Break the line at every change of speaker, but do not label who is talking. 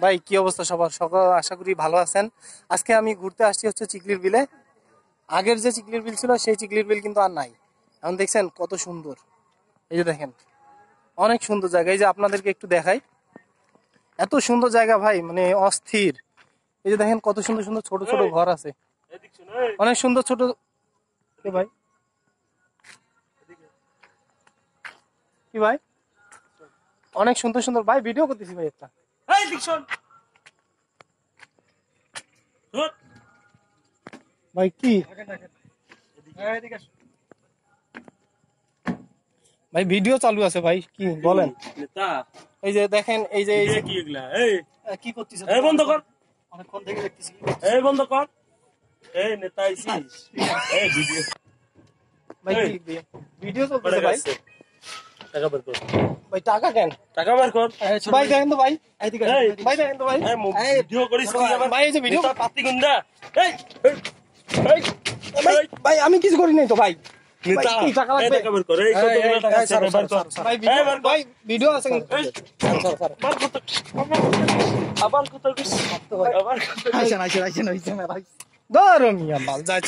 ভাই কি অবস্থা সবার? সকাল আশা করি ভালো আছেন। আজকে আমি ঘুরতে আসছি হচ্ছে চিকলির বিলে। আগের যে চিকলির বিল ছিল সেই চিকলির বিল কিন্তু আর নাই। এখন দেখছেন কত সুন্দর, এই যে দেখেন অনেক সুন্দর জায়গা। এই যে আপনাদেরকে একটু দেখাই, এত সুন্দর জায়গা ভাই, মানে অস্থির। এই যে দেখেন কত সুন্দর সুন্দর ছোট ছোট ঘর আছে, অনেক সুন্দর ছোট। কি ভাই, কি ভাই, অনেক সুন্দর সুন্দর। ভাই ভিডিও করতেছি ভাই একটা। ভাই কি ভাই ভিডিও চালু আছে ভাই, কি বলেন? এই যে দেখেন, এই যে কি এগুলা, এই কি করতেছ? এই বন্ধ কর, অনেকক্ষণ থেকে দেখতেছি। এই বন্ধ কর, এই নেতা আইছিস, এই ভিডিও ভাই, কি ভিডিও চলতেছে ভাই? টাকা বের কর ভাই। টাকা কেন? টাকা বের কর ভাই। দেখেন তো ভাই, এইদিকে ভাই, দেখেন তো ভাই, এই ভিডিও করিস তুই আবার ভাই। এই যে ভিডিও পাতি গুন্ডা, এই ভাই, ভাই আমি কিছু করি নাই তো ভাই। নেতা কি টাকা লাগবে? টাকা বের কর, এই কতগুলো টাকা আছে বের কর ভাই। ভিডিও আছে, স্যার স্যার বার কত, আবার কত, আবার কত, আইছেন আইছেন আইছেন আইছেন। ধরো মিয়া মাল যায়।